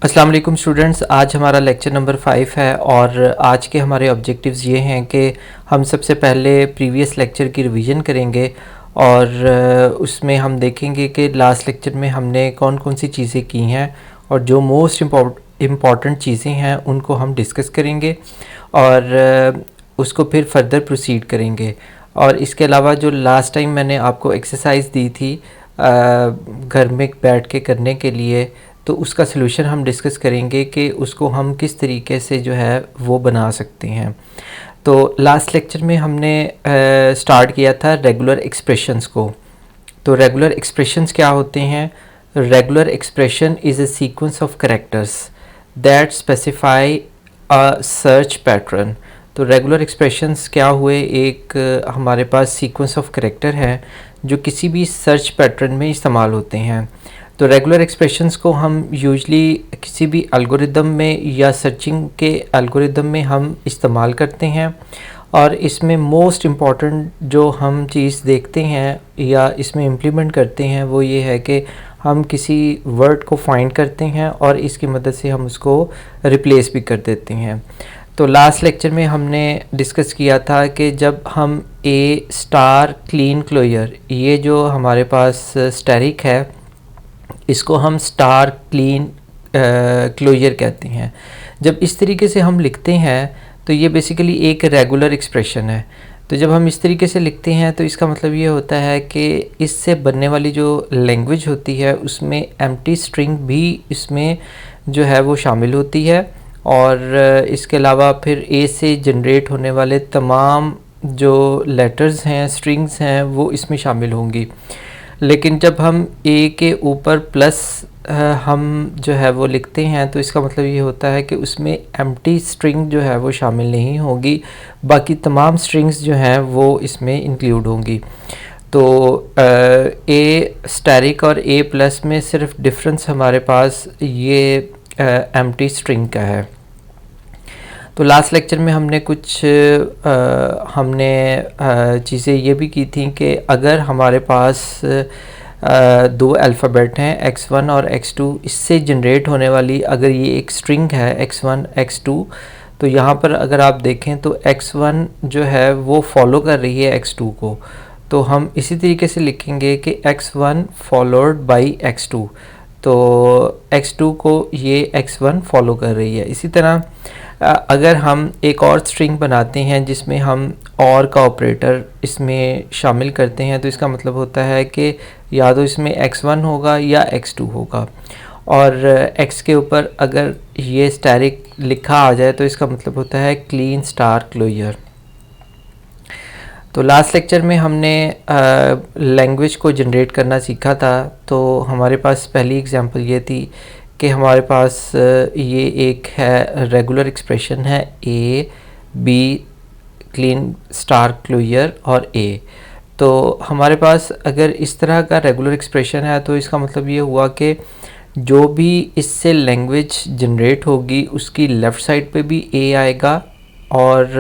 अस्सलाम वालेकुम स्टूडेंट्स, आज हमारा लेक्चर नंबर 5 है और आज के हमारे ऑब्जेक्टिव्स ये हैं कि हम सबसे पहले प्रीवियस लेक्चर की रिवीजन करेंगे और उसमें हम देखेंगे कि लास्ट लेक्चर में हमने कौन कौन सी चीज़ें की हैं और जो मोस्ट इम्पॉर्टेंट चीज़ें हैं उनको हम डिस्कस करेंगे और उसको फिर फर्दर प्रोसीड करेंगे। और इसके अलावा जो लास्ट टाइम मैंने आपको एक्सरसाइज दी थी घर में बैठ के करने के लिए, तो उसका सलूशन हम डिस्कस करेंगे कि उसको हम किस तरीके से जो है वो बना सकते हैं। तो लास्ट लेक्चर में हमने स्टार्ट किया था रेगुलर एक्सप्रेशंस को। तो रेगुलर एक्सप्रेशंस क्या होते हैं? Regular expression is a sequence of characters that specify a search pattern. तो रेगुलर एक्सप्रेशंस क्या हुए? एक हमारे पास सीक्वेंस ऑफ कैरेक्टर है जो किसी भी सर्च पैटर्न में इस्तेमाल होते हैं। तो रेगुलर एक्सप्रेशंस को हम यूजली किसी भी एल्गोरिदम में या सर्चिंग के एल्गोरिदम में हम इस्तेमाल करते हैं और इसमें मोस्ट इम्पॉर्टेंट जो हम चीज़ देखते हैं या इसमें इम्प्लीमेंट करते हैं वो ये है कि हम किसी वर्ड को फाइंड करते हैं और इसकी मदद से हम उसको रिप्लेस भी कर देते हैं। तो लास्ट लेक्चर में हमने डिस्कस किया था कि जब हम ए स्टार क्लीन क्लोजर, ये जो हमारे पास स्टैरिक है, इसको हम स्टार क्लीन क्लोजर कहते हैं। जब इस तरीके से हम लिखते हैं तो ये बेसिकली एक रेगुलर एक्सप्रेशन है। तो जब हम इस तरीके से लिखते हैं तो इसका मतलब ये होता है कि इससे बनने वाली जो लैंग्वेज होती है उसमें एम्प्टी स्ट्रिंग भी इसमें जो है वो शामिल होती है और इसके अलावा फिर ए से जनरेट होने वाले तमाम जो लेटर्स हैं, स्ट्रिंग्स हैं, वो इसमें शामिल होंगी। लेकिन जब हम ए के ऊपर प्लस हम जो है वो लिखते हैं तो इसका मतलब ये होता है कि उसमें एम्प्टी स्ट्रिंग जो है वो शामिल नहीं होगी, बाकी तमाम स्ट्रिंग्स जो हैं वो इसमें इंक्लूड होंगी। तो ए स्टैरिक और ए प्लस में सिर्फ डिफरेंस हमारे पास ये एम्प्टी स्ट्रिंग का है। तो लास्ट लेक्चर में हमने कुछ चीज़ें ये भी की थी कि अगर हमारे पास दो अल्फ़ाबेट हैं x1 और x2, इससे जनरेट होने वाली अगर ये एक स्ट्रिंग है x1 x2, तो यहाँ पर अगर आप देखें तो x1 जो है वो फॉलो कर रही है x2 को। तो हम इसी तरीके से लिखेंगे कि x1 फॉलोड बाई x2, तो x2 को ये x1 फॉलो कर रही है। इसी तरह अगर हम एक और स्ट्रिंग बनाते हैं जिसमें हम और का ऑपरेटर इसमें शामिल करते हैं तो इसका मतलब होता है कि या तो इसमें x1 होगा या x2 होगा और x के ऊपर अगर ये स्टैरिक लिखा आ जाए तो इसका मतलब होता है क्लीन स्टार क्लोजर। तो लास्ट लेक्चर में हमने लैंग्वेज को जनरेट करना सीखा था। तो हमारे पास पहली एग्जांपल ये थी कि हमारे पास ये एक है रेगुलर एक्सप्रेशन है A B Kleene star closure और ए। तो हमारे पास अगर इस तरह का रेगुलर एक्सप्रेशन है तो इसका मतलब ये हुआ कि जो भी इससे लैंग्वेज जनरेट होगी उसकी लेफ़्ट साइड पे भी ए आएगा और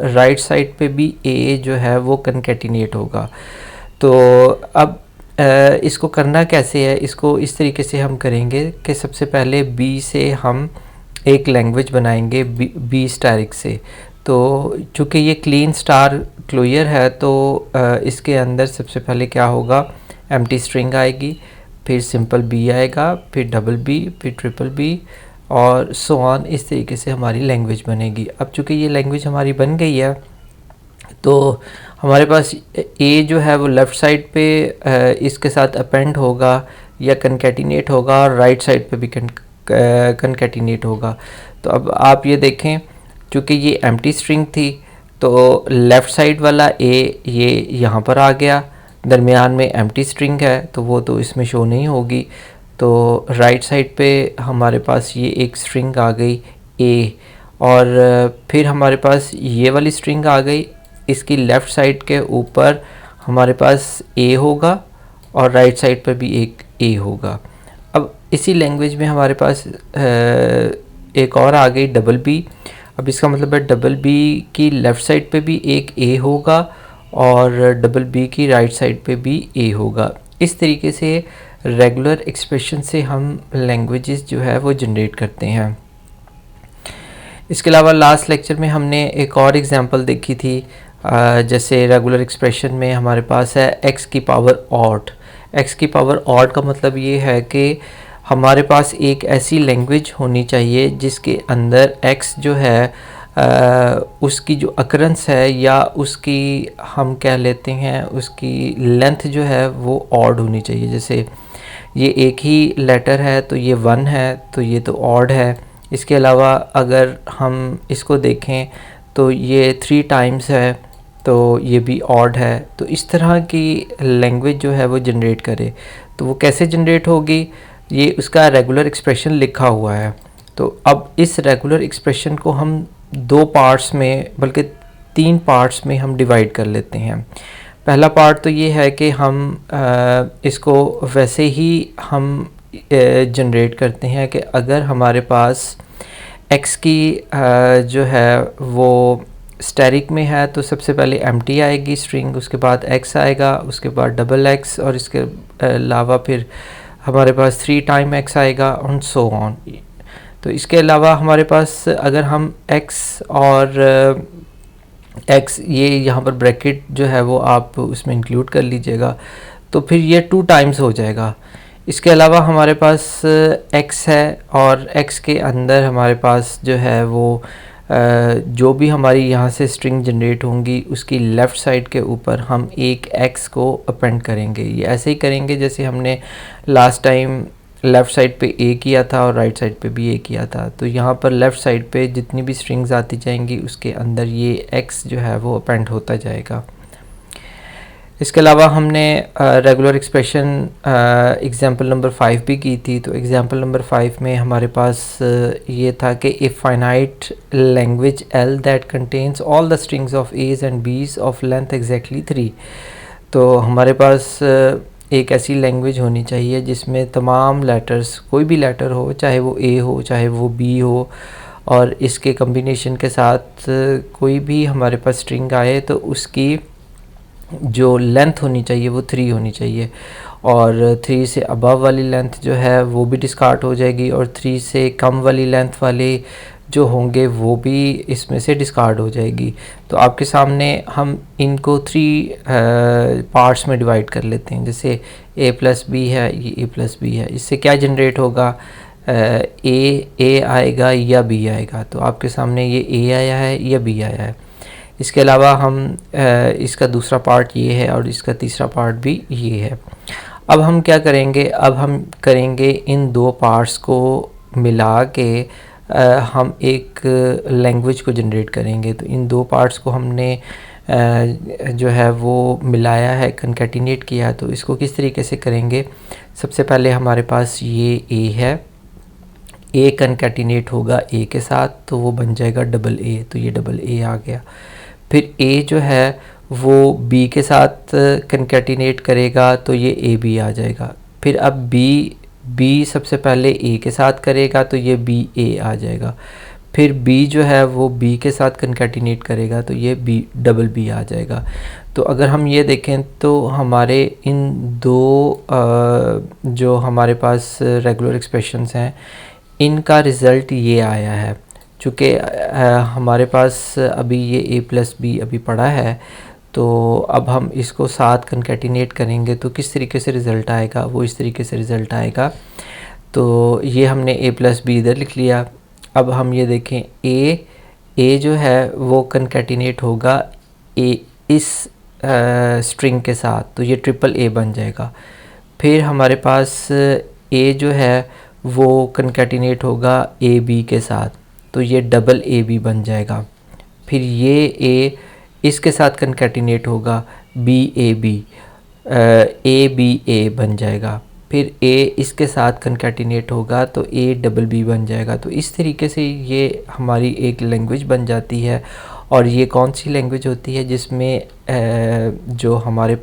राइट साइड पे भी ए जो है वो कनकैटिनेट होगा। तो अब इसको करना कैसे है? इसको इस तरीके से हम करेंगे कि सबसे पहले बी से हम एक लैंग्वेज बनाएंगे बी स्टैरिक से। तो चूँकि ये क्लीन स्टार क्लोजर है तो इसके अंदर सबसे पहले क्या होगा, एम्प्टी स्ट्रिंग आएगी, फिर सिंपल बी आएगा, फिर डबल बी, फिर ट्रिपल बी और सो ऑन। इस तरीके से हमारी लैंग्वेज बनेगी। अब चूँकि ये लैंग्वेज हमारी बन गई है तो हमारे पास ए जो है वो लेफ़्ट साइड पे इसके साथ अपेंड होगा या कनकैटिनेट होगा और राइट साइड पे भी कनकैटिनेट होगा। तो अब आप ये देखें, चूँकि ये एम्प्टी स्ट्रिंग थी तो लेफ़्ट साइड वाला ए ये यहाँ पर आ गया, दरमियान में एम्प्टी स्ट्रिंग है तो वो तो इसमें शो नहीं होगी। तो राइट साइड पे हमारे पास ये एक स्ट्रिंग आ गई ए और फिर हमारे पास ये वाली स्ट्रिंग आ गई, इसकी लेफ़्ट साइड के ऊपर हमारे पास ए होगा और राइट साइड पर भी एक ए होगा। अब इसी लैंग्वेज में हमारे पास एक और आ गई डबल बी। अब इसका मतलब है डबल बी की लेफ़्ट साइड पे भी एक ए होगा और डबल बी की राइट साइड पे भी ए होगा। इस तरीके से रेगुलर एक्सप्रेशन से हम लैंग्वेजेस जो है वो जनरेट करते हैं। इसके अलावा लास्ट लेक्चर में हमने एक और एग्जांपल देखी थी, जैसे रेगुलर एक्सप्रेशन में हमारे पास है x की पावर ऑड। x की पावर ऑड का मतलब ये है कि हमारे पास एक ऐसी लैंग्वेज होनी चाहिए जिसके अंदर x जो है उसकी जो अकरेंस है या उसकी हम कह लेते हैं उसकी लेंथ जो है वो ऑड होनी चाहिए। जैसे ये एक ही लेटर है तो ये 1 है, तो ये तो ऑड है। इसके अलावा अगर हम इसको देखें तो ये 3 टाइम्स है तो ये भी ऑड है। तो इस तरह की लैंग्वेज जो है वो जनरेट करे, तो वो कैसे जनरेट होगी, ये उसका रेगुलर एक्सप्रेशन लिखा हुआ है। तो अब इस रेगुलर एक्सप्रेशन को हम 2 पार्ट्स में बल्कि 3 पार्ट्स में हम डिवाइड कर लेते हैं। पहला पार्ट तो ये है कि हम इसको वैसे ही हम जनरेट करते हैं कि अगर हमारे पास x की जो है वो स्टैरिक में है तो सबसे पहले एम्प्टी आएगी स्ट्रिंग, उसके बाद x आएगा, उसके बाद डबल x और इसके अलावा फिर हमारे पास 3 टाइम x आएगा और सो ऑन। तो इसके अलावा हमारे पास अगर हम x और x ये यहाँ पर ब्रैकेट जो है वो आप उसमें इंक्लूड कर लीजिएगा तो फिर ये 2 टाइम्स हो जाएगा। इसके अलावा हमारे पास x है और x के अंदर हमारे पास जो है वो जो भी हमारी यहाँ से स्ट्रिंग जनरेट होंगी उसकी लेफ़्ट साइड के ऊपर हम एक x को अपेंड करेंगे। ये ऐसे ही करेंगे जैसे हमने लास्ट टाइम लेफ़्ट साइड पे a किया था और राइट साइड पे भी a किया था। तो यहाँ पर लेफ़्ट साइड पे जितनी भी स्ट्रिंग्स आती जाएंगी उसके अंदर ये x जो है वो अपेंड होता जाएगा। इसके अलावा हमने रेगुलर एक्सप्रेशन एग्जांपल नंबर 5 भी की थी। तो एग्जांपल नंबर 5 में हमारे पास ये था कि a finite language L that contains all the strings of A's and B's of length exactly 3। तो हमारे पास एक ऐसी लैंग्वेज होनी चाहिए जिसमें तमाम लेटर्स, कोई भी लेटर हो, चाहे वो A हो चाहे वो B हो, और इसके कम्बिनेशन के साथ कोई भी हमारे पास स्ट्रिंग आए तो उसकी जो लेंथ होनी चाहिए वो 3 होनी चाहिए, और 3 से अबव वाली लेंथ जो है वो भी डिस्कार्ड हो जाएगी और 3 से कम वाली लेंथ वाले जो होंगे वो भी इसमें से डिस्कार्ड हो जाएगी। तो आपके सामने हम इनको 3 पार्ट्स में डिवाइड कर लेते हैं। जैसे a प्लस बी है, ये a प्लस बी है, इससे क्या जनरेट होगा, a आएगा या b आएगा। तो आपके सामने ये a आया है या b आया है। इसके अलावा हम इसका दूसरा पार्ट ये है और इसका तीसरा पार्ट भी ये है। अब हम क्या करेंगे, अब हम करेंगे इन 2 पार्ट्स को मिला के हम एक लैंग्वेज को जनरेट करेंगे। तो इन 2 पार्ट्स को हमने जो है वो मिलाया है, कनकैटिनेट किया। तो इसको किस तरीके से करेंगे, सबसे पहले हमारे पास ये a है, a कनकैटिनेट होगा a के साथ तो वो बन जाएगा डबल a, तो ये डबल a आ गया। फिर a जो है वो b के साथ कनकैटिनेट करेगा तो ये a b आ जाएगा। फिर अब b सबसे पहले a के साथ करेगा तो ये b a आ जाएगा। फिर b जो है वो b के साथ कनकैटिनेट करेगा तो ये b डबल b आ जाएगा। तो अगर हम ये देखें तो हमारे इन 2 जो हमारे पास रेगुलर एक्सप्रेशंस हैं इनका रिज़ल्ट ये आया है। चूँकि हमारे पास अभी ये a प्लस बी अभी पड़ा है तो अब हम इसको साथ कनकैटिनेट करेंगे तो किस तरीके से रिज़ल्ट आएगा, वो इस तरीके से रिज़ल्ट आएगा। तो ये हमने a प्लस बी इधर लिख लिया। अब हम ये देखें a जो है वो कनकैटिनेट होगा a इस स्ट्रिंग के साथ, तो ये ट्रिपल a बन जाएगा। फिर हमारे पास a जो है वो कनकैटिनेट होगा ए बी के साथ, तो ये डबल ए बी बन जाएगा। फिर ये a इसके साथ कनकैटिनेट होगा बी ए बी ए बन जाएगा। फिर a इसके साथ कनकैटिनेट होगा तो a डबल बी बन जाएगा। तो इस तरीके से ये हमारी एक लैंग्वेज बन जाती है। और ये कौन सी लैंग्वेज होती है जिसमें जो हमारे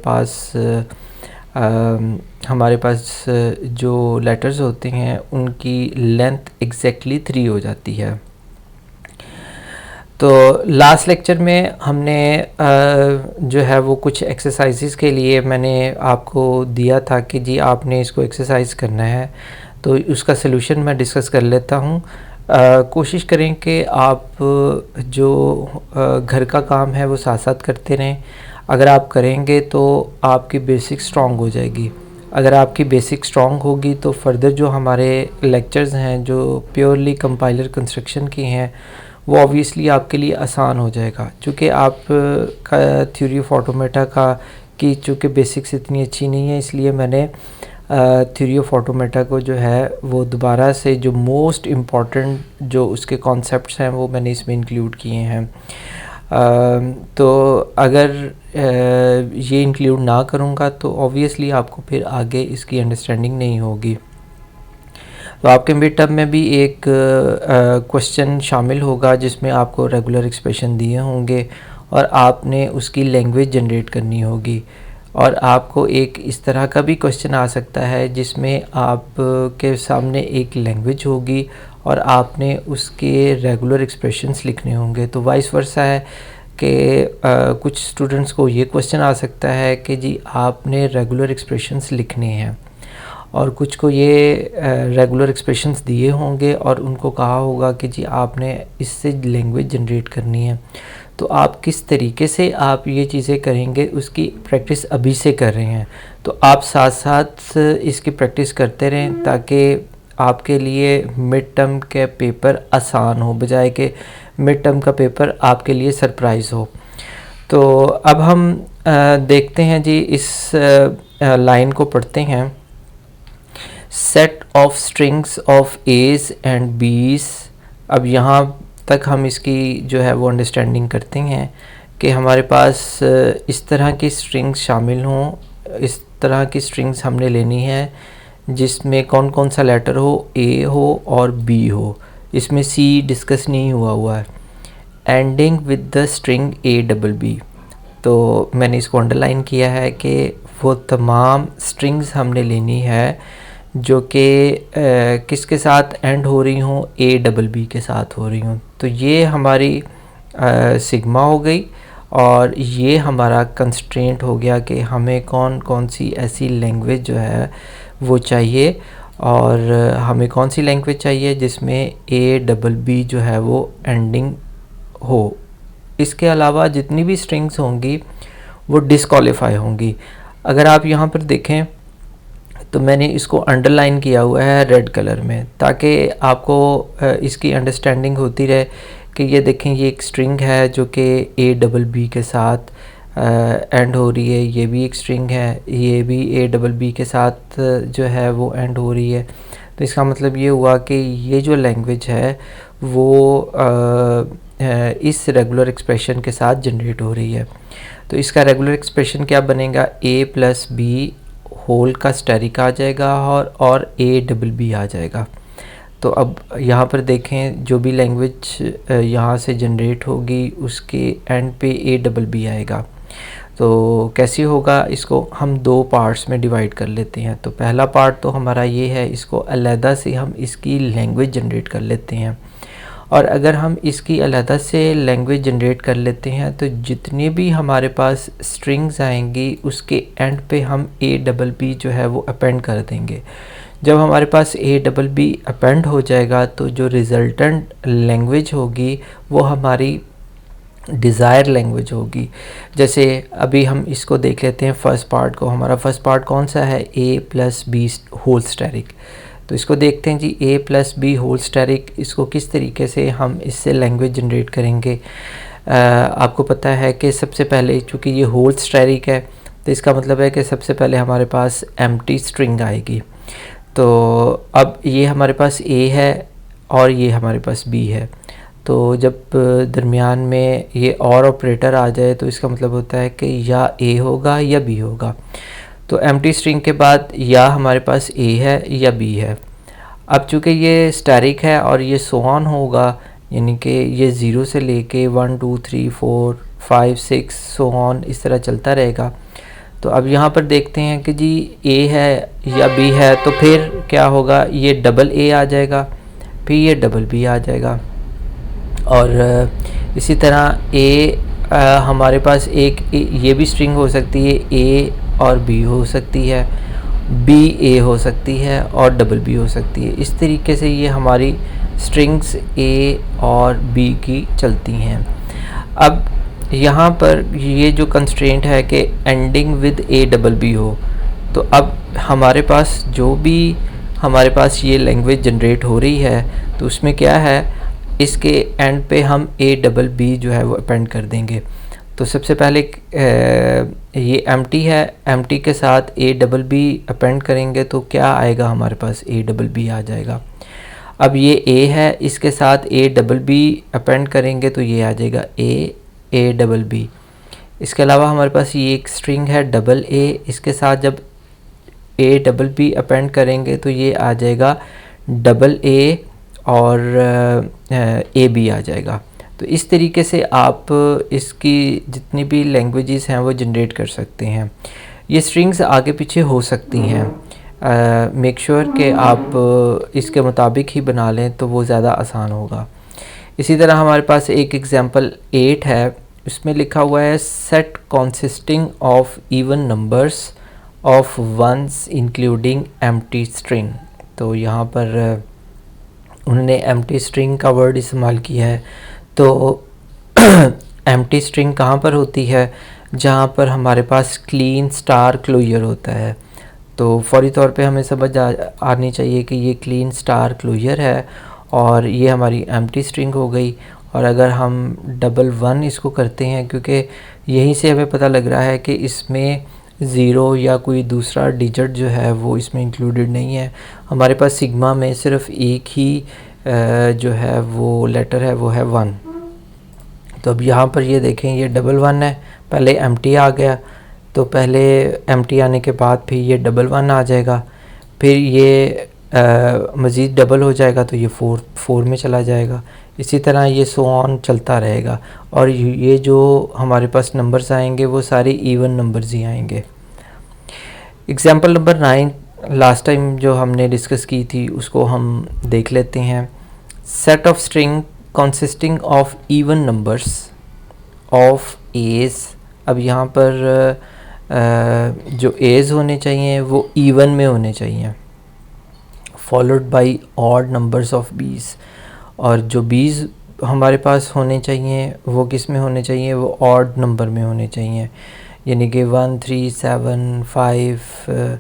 पास जो लेटर्स होते हैं उनकी लेंथ एग्जैक्टली 3 हो जाती है। तो लास्ट लेक्चर में हमने जो है वो कुछ एक्सरसाइजेस के लिए मैंने आपको दिया था कि जी आपने इसको एक्सरसाइज करना है, तो उसका सलूशन मैं डिस्कस कर लेता हूँ। कोशिश करें कि आप जो घर का काम है वो साथ साथ करते रहें। अगर आप करेंगे तो आपकी बेसिक स्ट्रॉन्ग हो जाएगी। अगर आपकी बेसिक स्ट्रॉन्ग होगी तो फर्दर जो हमारे लेक्चर्स हैं जो प्योरली कंपाइलर कंस्ट्रक्शन की हैं वो ऑब्वियसली आपके लिए आसान हो जाएगा, क्योंकि आप का थ्योरी ऑफ ऑटोमेटा का की चूँकि बेसिक्स इतनी अच्छी नहीं है, इसलिए मैंने थ्योरी ऑफ ऑटोमेटा को जो है वो दोबारा से जो मोस्ट इम्पॉर्टेंट जो उसके कॉन्सेप्ट्स हैं वो मैंने इसमें इंक्लूड किए हैं। तो अगर ये इंक्लूड ना करूँगा तो ऑब्वियसली आपको फिर आगे इसकी अंडरस्टैंडिंग नहीं होगी। तो आपके मिड टर्म में भी एक क्वेश्चन शामिल होगा जिसमें आपको रेगुलर एक्सप्रेशन दिए होंगे और आपने उसकी लैंग्वेज जनरेट करनी होगी। और आपको एक इस तरह का भी क्वेश्चन आ सकता है जिसमें आप के सामने एक लैंग्वेज होगी और आपने उसके रेगुलर एक्सप्रेशंस लिखने होंगे। तो वाइस वर्सा है कि कुछ स्टूडेंट्स को ये क्वेश्चन आ सकता है कि जी आपने रेगुलर एक्सप्रेशंस लिखने हैं, और कुछ को ये रेगुलर एक्सप्रेशंस दिए होंगे और उनको कहा होगा कि जी आपने इससे लैंग्वेज जनरेट करनी है। तो आप किस तरीके से आप ये चीज़ें करेंगे उसकी प्रैक्टिस अभी से कर रहे हैं, तो आप साथ साथ इसकी प्रैक्टिस करते रहें ताकि आपके लिए मिड टर्म के पेपर आसान हो, बजाय कि मिड टर्म का पेपर आपके लिए सरप्राइज़ हो। तो अब हम देखते हैं जी, इस लाइन को पढ़ते हैं। Set of strings of A's and B's. अब यहाँ तक हम इसकी जो है वो अंडरस्टैंडिंग करते हैं कि हमारे पास इस तरह की स्ट्रिंग्स शामिल हों। इस तरह की स्ट्रिंग्स हमने लेनी है जिसमें कौन कौन सा लेटर हो, ए हो और बी हो। इसमें सी डिस्कस नहीं हुआ है। Ending with the string A double B. तो मैंने इसको अंडरलाइन किया है कि वो तमाम स्ट्रिंग्स हमने लेनी है जो कि किसके साथ एंड हो रही हों, ए डबल बी के साथ हो रही हों। तो ये हमारी सिग्मा हो गई और ये हमारा कंस्ट्रेंट हो गया कि हमें कौन कौन सी ऐसी लैंग्वेज जो है वो चाहिए, और हमें कौन सी लैंग्वेज चाहिए जिसमें ए डबल बी जो है वो एंडिंग हो। इसके अलावा जितनी भी स्ट्रिंग्स होंगी वो डिस्क्वालीफाई होंगी। अगर आप यहाँ पर देखें तो मैंने इसको अंडरलाइन किया हुआ है रेड कलर में, ताकि आपको इसकी अंडरस्टैंडिंग होती रहे कि ये देखें ये एक स्ट्रिंग है जो कि ए डबल बी के साथ एंड हो रही है, ये भी एक स्ट्रिंग है, ये भी ए डबल बी के साथ जो है वो एंड हो रही है। तो इसका मतलब ये हुआ कि ये जो लैंग्वेज है वो इस रेगुलर एक्सप्रेशन के साथ जनरेट हो रही है। तो इसका रेगुलर एक्सप्रेशन क्या बनेगा, ए प्लस बी होल का स्टेरिक आ जाएगा और ए डबल बी आ जाएगा। तो अब यहाँ पर देखें जो भी लैंग्वेज यहाँ से जनरेट होगी उसके एंड पे ए डबल बी आएगा। तो कैसे होगा, इसको हम दो पार्ट्स में डिवाइड कर लेते हैं। तो पहला पार्ट तो हमारा ये है, इसको अलहदा से हम इसकी लैंग्वेज जनरेट कर लेते हैं। और अगर हम इसकी अलहदा से लैंग्वेज जनरेट कर लेते हैं तो जितनी भी हमारे पास स्ट्रिंग्स आएंगी उसके एंड पे हम ए डबल बी जो है वो अपेंड कर देंगे। जब हमारे पास ए डबल बी अपेंड हो जाएगा तो जो रिज़ल्टेंट लैंग्वेज होगी वो हमारी डिज़ायर लैंग्वेज होगी। जैसे अभी हम इसको देख लेते हैं फर्स्ट पार्ट को। हमारा फर्स्ट पार्ट कौन सा है, ए प्लस बी होल स्टेरिक। तो इसको देखते हैं जी, ए प्लस बी होल स्टेरिक, इसको किस तरीके से हम इससे लैंग्वेज जनरेट करेंगे। आपको पता है कि सबसे पहले चूँकि ये होल स्टेरिक है तो इसका मतलब है कि सबसे पहले हमारे पास एम्प्टी स्ट्रिंग आएगी। तो अब ये हमारे पास ए है और ये हमारे पास बी है। तो जब दरमियान में ये और ऑपरेटर आ जाए तो इसका मतलब होता है कि या ए होगा या बी होगा। तो एम्प्टी स्ट्रिंग के बाद या हमारे पास ए है या बी है। अब चूँकि ये स्टैरिक है और ये सो ऑन होगा, यानी कि ये 0 से लेके 1 2 3 4 5 6 सो ऑन इस तरह चलता रहेगा। तो अब यहाँ पर देखते हैं कि जी ए है या बी है, तो फिर क्या होगा, ये डबल ए आ जाएगा, फिर ये डबल बी आ जाएगा। और इसी तरह ए हमारे पास एक ये भी स्ट्रिंग हो सकती है, ए और बी हो सकती है, बी ए हो सकती है और डबल बी हो सकती है। इस तरीके से ये हमारी स्ट्रिंग्स ए और बी की चलती हैं। अब यहाँ पर ये जो कंस्ट्रेंट है कि ending with A double B हो, तो अब हमारे पास जो भी हमारे पास ये लैंग्वेज जनरेट हो रही है तो उसमें क्या है, इसके एंड पे हम ए डबल बी जो है वो अपेंड कर देंगे। तो सबसे पहले ये एम्प्टी है, एम्प्टी के साथ ए डबल बी अपेंड करेंगे तो क्या आएगा, हमारे पास ए डबल बी आ जाएगा। अब ये ए है, इसके साथ ए डबल बी अपेंड करेंगे तो ये आ जाएगा ए डबल बी। इसके अलावा हमारे पास ये एक स्ट्रिंग है डबल ए, इसके साथ जब ए डबल बी अपेंड करेंगे तो ये आ जाएगा डबल ए और ए बी आ जाएगा। तो इस तरीके से आप इसकी जितनी भी लैंग्वेजेस हैं वो जनरेट कर सकते हैं। ये स्ट्रिंग्स आगे पीछे हो सकती हैं, मेक श्योर कि आप इसके मुताबिक ही बना लें तो वो ज़्यादा आसान होगा। इसी तरह हमारे पास एक एग्जांपल 8 है, उसमें लिखा हुआ है set consisting of even numbers of ones including empty string. तो यहाँ पर उन्होंने एम्प्टी स्ट्रिंग का वर्ड इस्तेमाल किया है। तो एम्प्टी स्ट्रिंग कहाँ पर होती है, जहाँ पर हमारे पास क्लीन स्टार क्लोजर होता है। तो फौरी तौर पे हमें समझ आनी चाहिए कि ये क्लीन स्टार क्लोजर है और ये हमारी एम्प्टी स्ट्रिंग हो गई। और अगर हम डबल वन इसको करते हैं, क्योंकि यहीं से हमें पता लग रहा है कि इसमें ज़ीरो या कोई दूसरा डिजिट जो है वो इसमें इंक्लूडेड नहीं है। हमारे पास सिग्मा में सिर्फ एक ही जो है वो लेटर है, वो है 1। तो अब यहाँ पर ये देखें, ये डबल वन है, पहले एम्प्टी आ गया, तो पहले एम्प्टी आने के बाद फिर ये डबल वन आ जाएगा, फिर ये मज़ीद डबल हो जाएगा तो ये फोर में चला जाएगा। इसी तरह ये सो ऑन चलता रहेगा और ये जो हमारे पास नंबर्स आएंगे वो सारे इवन नंबर्स ही आएंगे। एग्जांपल नंबर 9 लास्ट टाइम जो हमने डिस्कस की थी उसको हम देख लेते हैं। Set of string consisting of even numbers of A's. अब यहाँ पर जो एज होने चाहिए वो इवन में होने चाहिए, followed by odd numbers of बीज। और जो बीज हमारे पास होने चाहिए वो किस में होने चाहिए, वो ऑड नंबर में होने चाहिए, यानी कि 1 3 7 5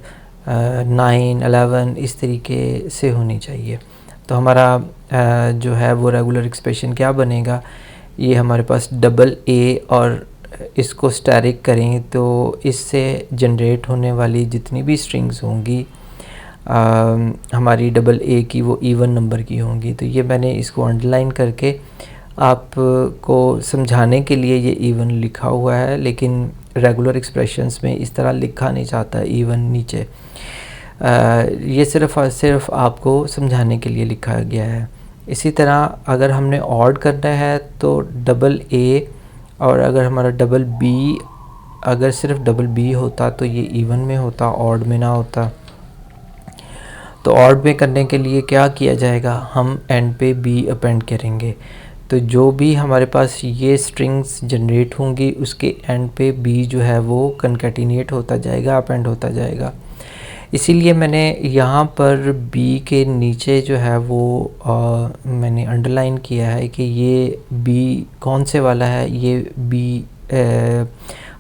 9 11 इस तरीके से होनी चाहिए। तो हमारा जो है वो रेगुलर एक्सप्रेशन क्या बनेगा, ये हमारे पास डबल ए और इसको स्टैरिक करें तो इससे जनरेट होने वाली जितनी भी स्ट्रिंग्स होंगी हमारी डबल ए की वो इवन नंबर की होंगी। तो ये मैंने इसको अंडरलाइन करके आपको समझाने के लिए ये इवन लिखा हुआ है, लेकिन रेगुलर एक्सप्रेशंस में इस तरह लिखा नहीं चाहता इवन नीचे। ये सिर्फ आपको समझाने के लिए लिखा गया है। इसी तरह अगर हमने ऑड करना है तो डबल ए, और अगर हमारा डबल बी, अगर सिर्फ डबल बी होता तो ये इवन में होता, ऑड में ना होता। तो ऑड में करने के लिए क्या किया जाएगा, हम एंड पे बी अपेंड करेंगे। तो जो भी हमारे पास ये स्ट्रिंग्स जनरेट होंगी उसके एंड पे बी जो है वो कंकैटिनेट होता जाएगा, अपेंड होता जाएगा। इसीलिए मैंने यहाँ पर बी के नीचे जो है वो मैंने अंडरलाइन किया है कि ये बी कौन से वाला है, ये बी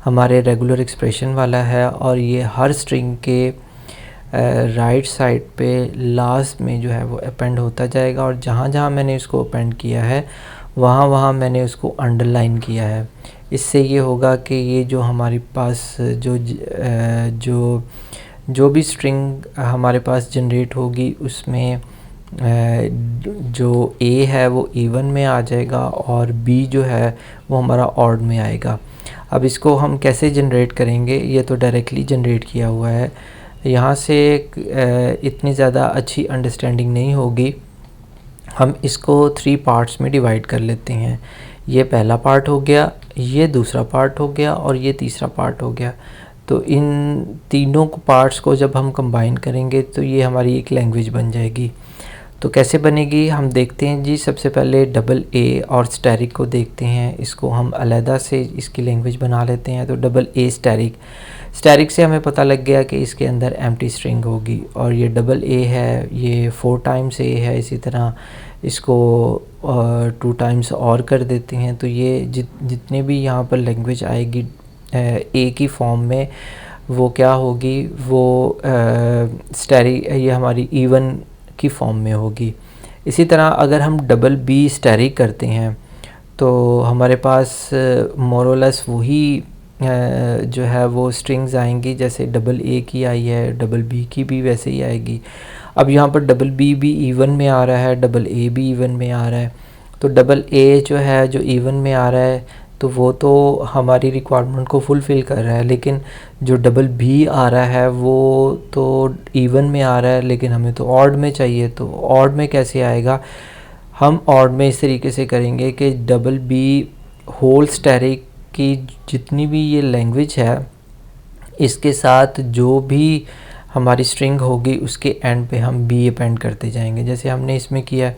हमारे रेगुलर एक्सप्रेशन वाला है और ये हर स्ट्रिंग के राइट साइड पे लास्ट में जो है वो अपेंड होता जाएगा। और जहाँ जहाँ मैंने इसको अपेंड किया है वहाँ वहाँ मैंने उसको अंडरलाइन किया है। इससे ये होगा कि ये जो हमारे पास जो भी स्ट्रिंग हमारे पास जनरेट होगी उसमें जो ए है वो इवन में आ जाएगा और बी जो है वो हमारा ऑड में आएगा। अब इसको हम कैसे जनरेट करेंगे, ये तो डायरेक्टली जनरेट किया हुआ है, यहाँ से इतनी ज़्यादा अच्छी अंडरस्टैंडिंग नहीं होगी। हम इसको 3 पार्ट्स में डिवाइड कर लेते हैं। ये पहला पार्ट हो गया, ये दूसरा पार्ट हो गया और ये तीसरा पार्ट हो गया। तो इन तीनों पार्ट्स को जब हम कंबाइन करेंगे तो ये हमारी एक लैंग्वेज बन जाएगी। तो कैसे बनेगी हम देखते हैं जी। सबसे पहले डबल ए और स्टैरिक को देखते हैं, इसको हम अलहदा से इसकी लैंग्वेज बना लेते हैं। तो डबल ए स्टैरिक से हमें पता लग गया कि इसके अंदर एम्प्टी स्ट्रिंग होगी, और ये डबल ए है, ये 4 टाइम्स ए है। इसी तरह इसको 2 टाइम्स और कर देते हैं। तो ये जितने भी यहाँ पर लैंग्वेज आएगी ए की फॉर्म में, वो क्या होगी, वो स्टैरिक, ये हमारी इवन की फॉर्म में होगी। इसी तरह अगर हम डबल बी स्टैरिक करते हैं तो हमारे पास मोरलेस वही जो है वो स्ट्रिंग्स आएंगी जैसे डबल ए की आई है, डबल बी की भी वैसे ही आएगी। अब यहाँ पर डबल बी भी इवन में आ रहा है, डबल ए भी इवन में आ रहा है। तो डबल ए जो है जो इवन में आ रहा है तो वो तो हमारी रिक्वायरमेंट को फुलफ़िल कर रहा है, लेकिन जो डबल बी आ रहा है वो तो इवन में आ रहा है लेकिन हमें तो ऑड में चाहिए। तो ऑड में कैसे आएगा, हम ऑड में इस तरीके से करेंगे कि डबल बी होल स्टैरिक की जितनी भी ये लैंग्वेज है इसके साथ जो भी हमारी स्ट्रिंग होगी उसके एंड पे हम बी अपेंड करते जाएंगे, जैसे हमने इसमें किया है।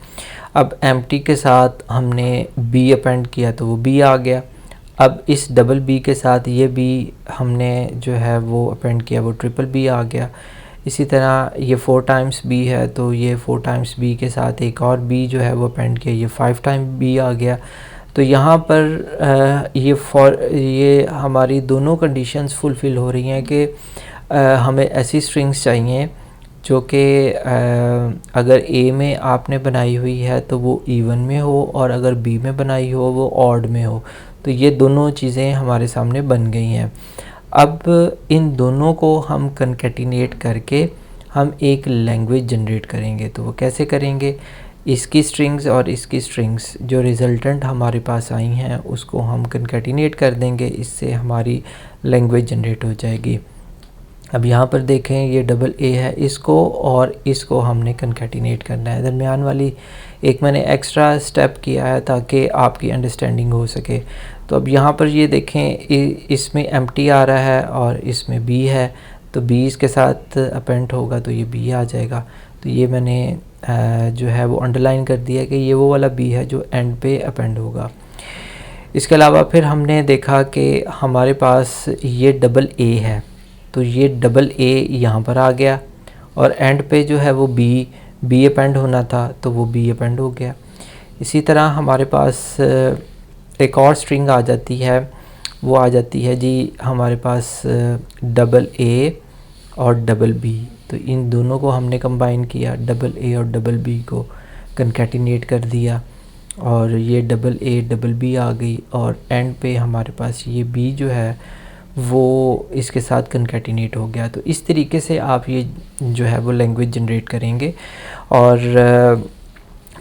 अब एम्प्टी के साथ हमने बी अपेंड किया तो वो बी आ गया। अब इस डबल बी के साथ ये बी हमने जो है वो अपेंड किया, वो ट्रिपल बी आ गया। इसी तरह ये 4 टाइम्स बी है तो ये 4 टाइम्स बी के साथ एक और बी जो है वो अपेंड किया, ये 5 टाइम बी आ गया। तो यहाँ पर ये हमारी दोनों कंडीशंस फुलफ़िल हो रही हैं कि हमें ऐसी स्ट्रिंग्स चाहिए जो कि अगर ए में आपने बनाई हुई है तो वो इवन में हो, और अगर बी में बनाई हो वो ऑड में हो। तो ये दोनों चीज़ें हमारे सामने बन गई हैं। अब इन दोनों को हम कनकैटिनेट करके हम एक लैंग्वेज जनरेट करेंगे। तो वो कैसे करेंगे, इसकी स्ट्रिंग्स और इसकी स्ट्रिंग्स जो रिज़ल्टेंट हमारे पास आई हैं उसको हम कनकैटिनेट कर देंगे, इससे हमारी लैंग्वेज जनरेट हो जाएगी। अब यहाँ पर देखें ये डबल ए है, इसको और इसको हमने कनकैटिनेट करना है। दरमियान वाली एक मैंने एक्स्ट्रा स्टेप किया है ताकि आपकी अंडरस्टैंडिंग हो सके। तो अब यहाँ पर ये देखें इसमें एम्प्टी आ रहा है और इसमें बी है, तो बी इसके साथ अपेंड होगा तो ये बी आ जाएगा। तो ये मैंने जो है वो अंडरलाइन कर दिया कि ये वो वाला बी है जो एंड पे अपेंड होगा। इसके अलावा फिर हमने देखा कि हमारे पास ये डबल ए है, तो ये डबल ए यहाँ पर आ गया और एंड पे जो है वो बी अपेंड होना था तो वो बी अपेंड हो गया। इसी तरह हमारे पास एक और स्ट्रिंग आ जाती है, वो आ जाती है जी हमारे पास डबल ए और डबल बी। तो इन दोनों को हमने कंबाइन किया, डबल ए और डबल बी को कनकैटिनेट कर दिया और ये डबल ए डबल बी आ गई, और एंड पे हमारे पास ये बी जो है वो इसके साथ कनकैटिनेट हो गया। तो इस तरीके से आप ये जो है वो लैंग्वेज जनरेट करेंगे, और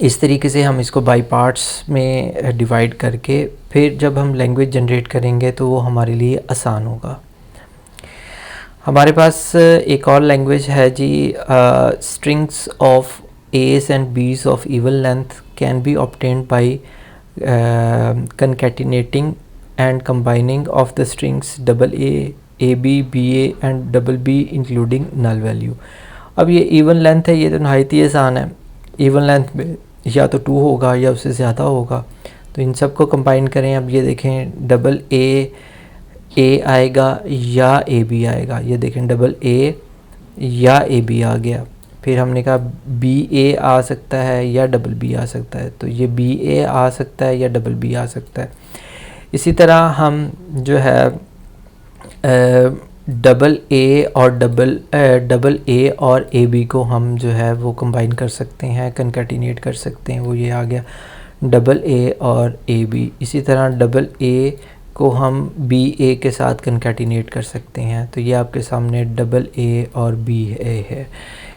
इस तरीके से हम इसको बाय पार्ट्स में डिवाइड करके फिर जब हम लैंग्वेज जनरेट करेंगे तो वो हमारे लिए आसान होगा। हमारे पास एक और लैंग्वेज है जी, स्ट्रिंग्स ऑफ एस एंड बीस of even length can be obtained by concatenating and combining of the strings double A, AB, BA and double B including null value। अब ये इवन लेंथ है, ये तो नहायत ही आसान है। इवन लेंथ में या तो 2 होगा या उससे ज़्यादा होगा, तो इन सब को कंबाइन करें। अब ये देखें डबल ए आएगा या ए बी आएगा, ये देखें डबल ए या ए बी आ गया। फिर हमने कहा बी ए आ सकता है या डबल बी आ सकता है, तो ये बी ए आ सकता है या डबल बी आ सकता है। इसी तरह हम जो है डबल ए और ए बी को हम जो है वो कंबाइन कर सकते हैं, कनकैटिनेट कर सकते हैं। वो ये आ गया डबल ए और ए बी। इसी तरह डबल ए को हम बी ए के साथ कनकैटिनेट कर सकते हैं, तो ये आपके सामने डबल ए और बी ए है।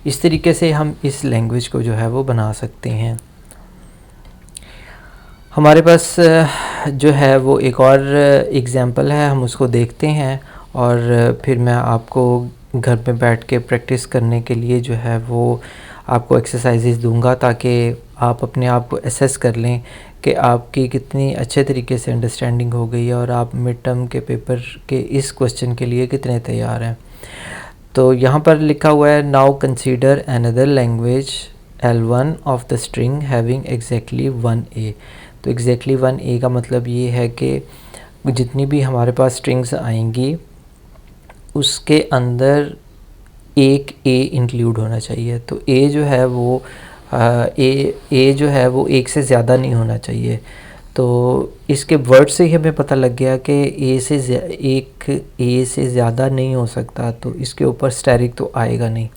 इस तरीके से हम इस लैंग्वेज को जो है वो बना सकते हैं। हमारे पास जो है वो एक और एग्ज़ाम्पल है, हम उसको देखते हैं और फिर मैं आपको घर में बैठ के प्रैक्टिस करने के लिए जो है वो आपको एक्सरसाइजेस दूंगा, ताकि आप अपने आप को एसेस कर लें कि आपकी कितनी अच्छे तरीके से अंडरस्टैंडिंग हो गई है और आप मिड टर्म के पेपर के इस क्वेश्चन के लिए कितने तैयार हैं। तो यहाँ पर लिखा हुआ है now consider another language L1 of the string having exactly 1A। तो एग्जैक्टली 1A का मतलब ये है कि जितनी भी हमारे पास स्ट्रिंग्स आएंगी उसके अंदर एक A इंक्लूड होना चाहिए। तो A जो है वो A जो है वो एक से ज़्यादा नहीं होना चाहिए। तो इसके वर्ड से ही हमें पता लग गया कि एक A से ज़्यादा नहीं हो सकता, तो इसके ऊपर स्टैरिक तो आएगा नहीं,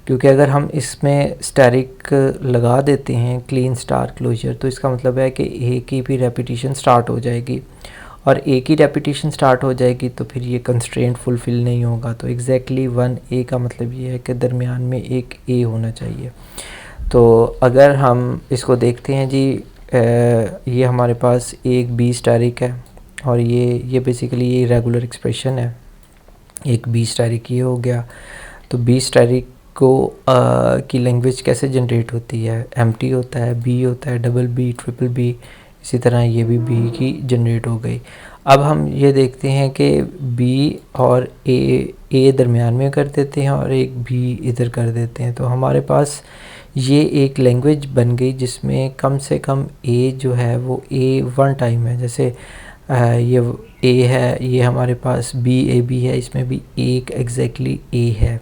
क्योंकि अगर हम इसमें स्टैरिक लगा देते हैं क्लीन स्टार क्लोजर तो इसका मतलब है कि A की भी रेपिटेशन स्टार्ट हो जाएगी, और A की रेपिटेशन स्टार्ट हो जाएगी तो फिर ये कंस्ट्रेंट फुलफ़िल नहीं होगा। तो एग्जैक्टली 1A का मतलब ये है कि दरमियान में एक A होना चाहिए। तो अगर हम इसको देखते हैं जी, ये हमारे पास एक B स्टैरिक है, और ये बेसिकली ये रेगुलर एक्सप्रेशन है। एक B स्टैरिक ये हो गया। तो B स्टैरिक को की लैंग्वेज कैसे जनरेट होती है? एम्प्टी होता है, B होता है, डबल B, ट्रिपल B, इसी तरह ये भी B की जनरेट हो गई। अब हम ये देखते हैं कि B और A दरमियान में कर देते हैं और एक B इधर कर देते हैं, तो हमारे पास ये एक लैंग्वेज बन गई जिसमें कम से कम A जो है वो A वन टाइम है। जैसे ये A है, ये हमारे पास BAB है, इसमें भी एक एग्जैक्टली A है।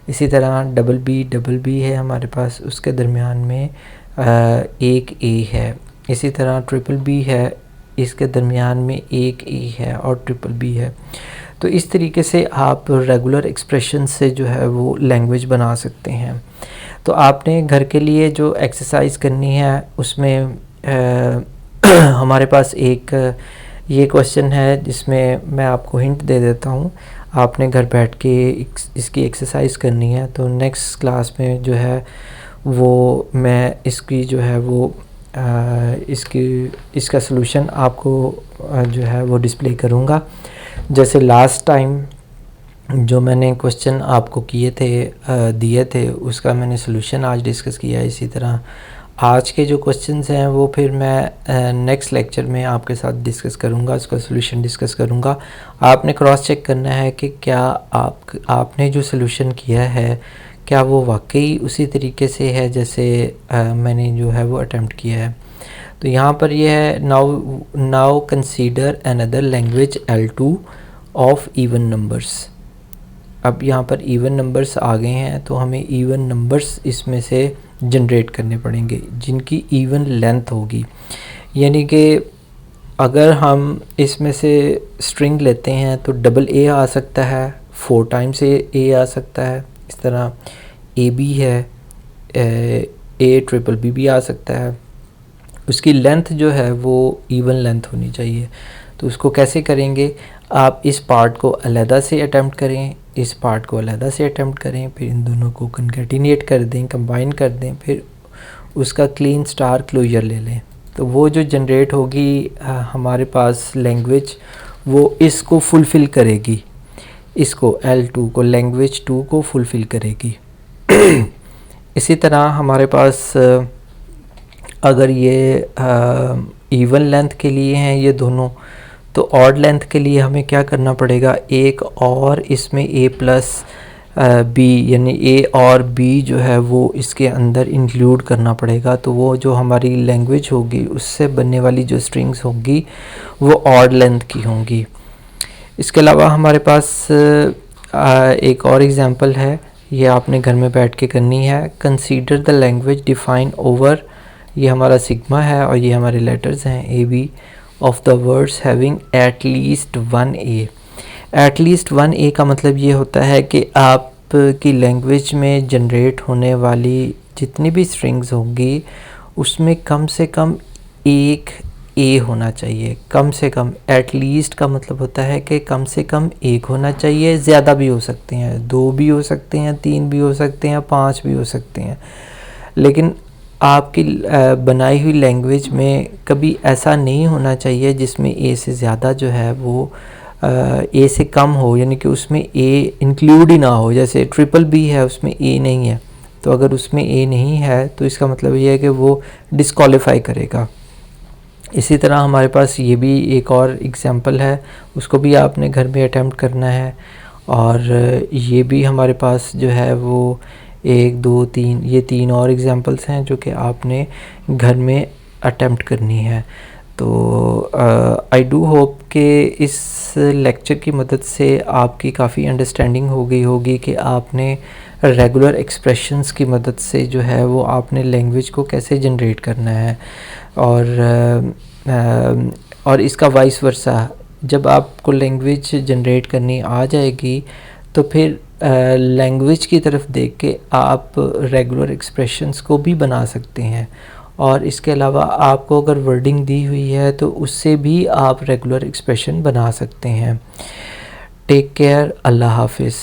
इसी तरह डबल B है हमारे पास, उसके दरमियान में एक A है। इसी तरह ट्रिपल B है, इसके दरमियान में एक A है और ट्रिपल B है। तो इस तरीके से आप रेगुलर एक्सप्रेशन से जो है वो लैंग्वेज बना सकते हैं। तो आपने घर के लिए जो एक्सरसाइज करनी है उसमें हमारे पास एक ये क्वेश्चन है जिसमें मैं आपको हिंट दे देता हूँ। आपने घर बैठ के इसकी एक्सरसाइज करनी है। तो नेक्स्ट क्लास में जो है वो मैं इसकी जो है वो इसका सलूशन आपको जो है वो डिस्प्ले करूँगा। जैसे लास्ट टाइम जो मैंने क्वेश्चन आपको दिए थे उसका मैंने सलूशन आज डिस्कस किया। इसी तरह आज के जो क्वेश्चंस हैं वो फिर मैं नेक्स्ट लेक्चर में आपके साथ डिस्कस करूँगा, उसका सलूशन डिस्कस करूँगा। आपने क्रॉस चेक करना है कि क्या आपने जो सलूशन किया है क्या वो वाकई उसी तरीके से है जैसे मैंने जो है वो अटेम्प्ट किया है। तो यहाँ पर ये है now consider another language L2 of even numbers. अब यहाँ पर इवन नंबर्स आ गए हैं तो हमें इवन नंबर्स इसमें से जनरेट करने पड़ेंगे जिनकी इवन लेंथ होगी। यानी कि अगर हम इसमें से स्ट्रिंग लेते हैं तो डबल A आ सकता है, 4 टाइम्स A आ सकता है। इस तरह AB है, A ट्रिपल B भी आ सकता है। उसकी लेंथ जो है वो इवन लेंथ होनी चाहिए। तो उसको कैसे करेंगे? आप इस पार्ट को अलहदा से अटेम्प्ट करें, इस पार्ट को अलहदा से अटेम्प्ट करें, फिर इन दोनों को कंकैटिनेट कर दें, कंबाइन कर दें, फिर उसका क्लीन स्टार क्लोजर ले लें। तो वो जो जनरेट होगी हमारे पास लैंग्वेज वो इसको फुलफ़िल करेगी, इसको L2 को, लैंग्वेज 2 को फुलफ़िल करेगी। इसी तरह हमारे पास अगर ये इवन लेंथ के लिए हैं ये दोनों, तो ऑड लेंथ के लिए हमें क्या करना पड़ेगा? एक और इसमें A प्लस B यानी A और B जो है वो इसके अंदर इंक्लूड करना पड़ेगा। तो वो जो हमारी लैंग्वेज होगी उससे बनने वाली जो स्ट्रिंग्स होंगी वो ऑड लेंथ की होंगी। इसके अलावा हमारे पास एक और एग्ज़ाम्पल है, ये आपने घर में बैठ के करनी है। Consider the language define over, ये हमारा सिग्मा है और ये हमारे लेटर्स हैं AB of the words having at least 1A। At least 1A का मतलब ये होता है कि आपकी लैंग्वेज में जनरेट होने वाली जितनी भी स्ट्रिंग्स होंगी उसमें कम से कम एक A होना चाहिए। कम से कम, एट लीस्ट का मतलब होता है कि कम से कम एक होना चाहिए। ज़्यादा भी हो सकते हैं, 2 भी हो सकते हैं, 3 भी हो सकते हैं, 5 भी हो सकते हैं। लेकिन आपकी बनाई हुई लैंग्वेज में कभी ऐसा नहीं होना चाहिए जिसमें A से ज़्यादा जो है वो A से कम हो, यानी कि उसमें A इंक्लूड ही ना हो। जैसे ट्रिपल B है उसमें A नहीं है, तो अगर उसमें A नहीं है तो इसका मतलब ये है कि वो डिस्क्वालीफाई करेगा। इसी तरह हमारे पास ये भी एक और एग्जांपल है, उसको भी आपने घर में अटेम्प्ट करना है। और ये भी हमारे पास जो है वो 1 2 3, ये 3 और एग्जांपल्स हैं जो कि आपने घर में अटेम्प्ट करनी है। तो आई डू होप कि इस लेक्चर की मदद से आपकी काफ़ी अंडरस्टैंडिंग हो गई होगी कि आपने रेगुलर एक्सप्रेशंस की मदद से जो है वो आपने लैंग्वेज को कैसे जनरेट करना है। और इसका वाइस वर्सा, जब आपको लैंग्वेज जनरेट करनी आ जाएगी तो फिर लैंग्वेज की तरफ देख के आप रेगुलर एक्सप्रेशंस को भी बना सकते हैं। और इसके अलावा आपको अगर वर्डिंग दी हुई है तो उससे भी आप रेगुलर एक्सप्रेशन बना सकते हैं। टेक केयर, अल्लाह हाफिज़।